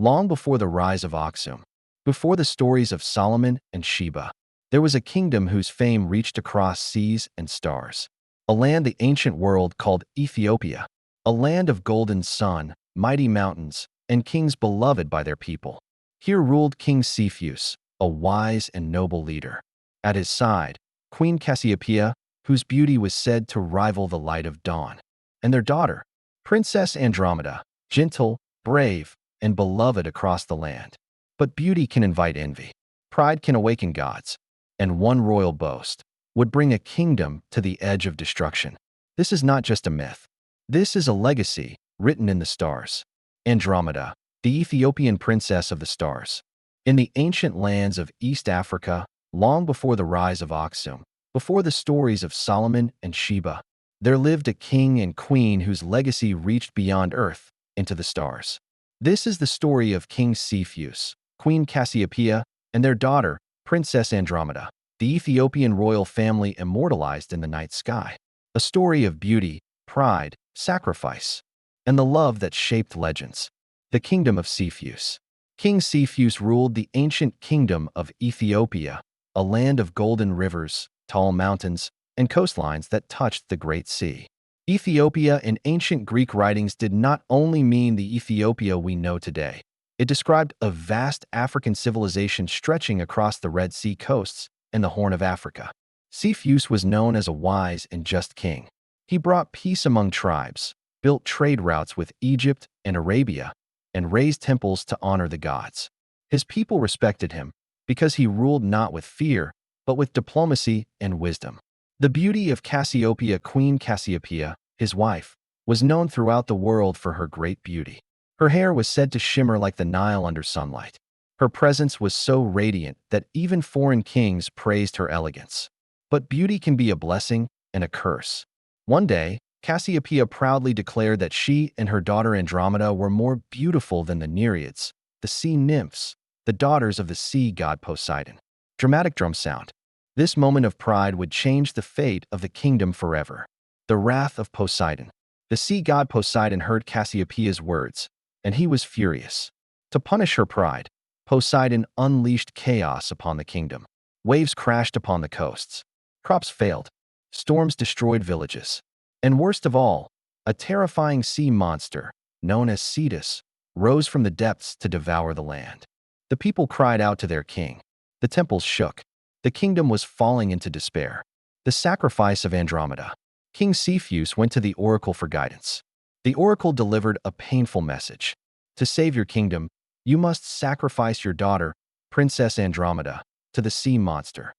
Long before the rise of Aksum, before the stories of Solomon and Sheba, there was a kingdom whose fame reached across seas and stars. A land the ancient world called Ethiopia, a land of golden sun, mighty mountains, and kings beloved by their people. Here ruled King Cepheus, a wise and noble leader. At his side, Queen Cassiopeia, whose beauty was said to rival the light of dawn, and their daughter, Princess Andromeda, gentle, brave, and beloved across the land. But beauty can invite envy, pride can awaken gods, and one royal boast would bring a kingdom to the edge of destruction. This is not just a myth. This is a legacy written in the stars. Andromeda, the Ethiopian princess of the stars. In the ancient lands of East Africa, long before the rise of Aksum, before the stories of Solomon and Sheba, there lived a king and queen whose legacy reached beyond earth into the stars. This is the story of King Cepheus, Queen Cassiopeia, and their daughter, Princess Andromeda, the Ethiopian royal family immortalized in the night sky. A story of beauty, pride, sacrifice, and the love that shaped legends. The Kingdom of Cepheus. King Cepheus ruled the ancient Kingdom of Ethiopia, a land of golden rivers, tall mountains, and coastlines that touched the Great Sea. Ethiopia in ancient Greek writings did not only mean the Ethiopia we know today. It described a vast African civilization stretching across the Red Sea coasts and the Horn of Africa. Cepheus was known as a wise and just king. He brought peace among tribes, built trade routes with Egypt and Arabia, and raised temples to honor the gods. His people respected him because he ruled not with fear, but with diplomacy and wisdom. The beauty of Cassiopeia, Queen Cassiopeia, his wife, was known throughout the world for her great beauty. Her hair was said to shimmer like the Nile under sunlight. Her presence was so radiant that even foreign kings praised her elegance. But beauty can be a blessing and a curse. One day, Cassiopeia proudly declared that she and her daughter Andromeda were more beautiful than the Nereids, the sea nymphs, the daughters of the sea god Poseidon. Dramatic drum sound. This moment of pride would change the fate of the kingdom forever. The wrath of Poseidon. The sea god Poseidon heard Cassiopeia's words, and he was furious. To punish her pride, Poseidon unleashed chaos upon the kingdom. Waves crashed upon the coasts. Crops failed. Storms destroyed villages. And worst of all, a terrifying sea monster, known as Cetus, rose from the depths to devour the land. The people cried out to their king. The temples shook. The kingdom was falling into despair. The sacrifice of Andromeda. King Cepheus went to the oracle for guidance. The oracle delivered a painful message. To save your kingdom, you must sacrifice your daughter, Princess Andromeda, to the sea monster.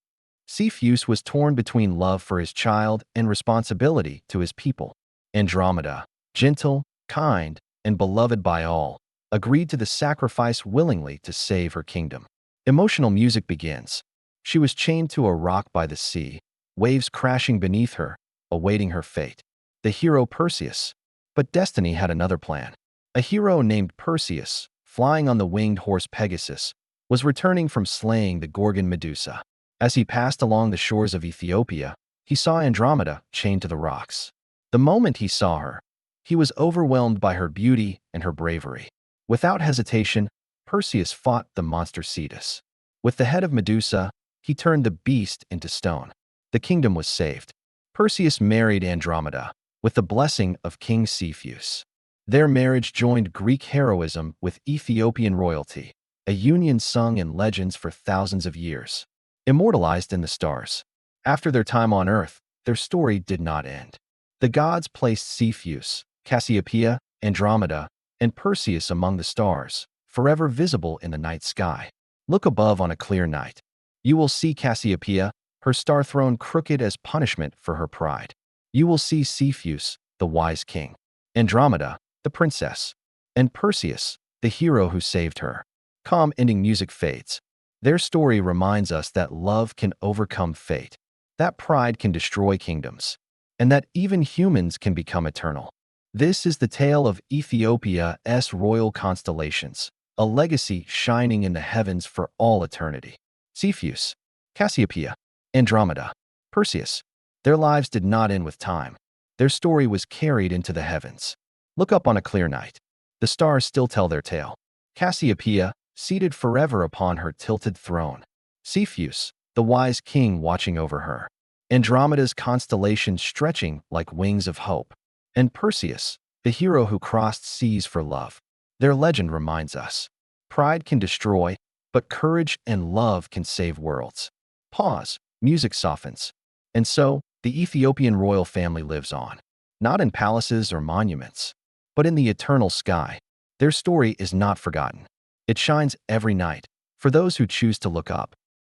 Cepheus was torn between love for his child and responsibility to his people. Andromeda, gentle, kind, and beloved by all, agreed to the sacrifice willingly to save her kingdom. Emotional music begins. She was chained to a rock by the sea, waves crashing beneath her, awaiting her fate. The hero Perseus. But destiny had another plan. A hero named Perseus, flying on the winged horse Pegasus, was returning from slaying the Gorgon Medusa. As he passed along the shores of Ethiopia, he saw Andromeda chained to the rocks. The moment he saw her, he was overwhelmed by her beauty and her bravery. Without hesitation, Perseus fought the monster Cetus. With the head of Medusa, he turned the beast into stone. The kingdom was saved. Perseus married Andromeda, with the blessing of King Cepheus. Their marriage joined Greek heroism with Ethiopian royalty, a union sung in legends for thousands of years. Immortalized in the stars. After their time on Earth, their story did not end. The gods placed Cepheus, Cassiopeia, Andromeda, and Perseus among the stars, forever visible in the night sky. Look above on a clear night. You will see Cassiopeia, her star thrown crooked as punishment for her pride. You will see Cepheus, the wise king, Andromeda, the princess, and Perseus, the hero who saved her. Calm ending music fades. Their story reminds us that love can overcome fate, that pride can destroy kingdoms, and that even humans can become eternal. This is the tale of Ethiopia's royal constellations, a legacy shining in the heavens for all eternity. Cepheus, Cassiopeia, Andromeda, Perseus. Their lives did not end with time. Their story was carried into the heavens. Look up on a clear night. The stars still tell their tale. Cassiopeia, seated forever upon her tilted throne. Cepheus, the wise king watching over her. Andromeda's constellation stretching like wings of hope. And Perseus, the hero who crossed seas for love. Their legend reminds us. Pride can destroy, but courage and love can save worlds. Pause. Music softens. And so, the Ethiopian royal family lives on. Not in palaces or monuments, but in the eternal sky. Their story is not forgotten. It shines every night for those who choose to look up.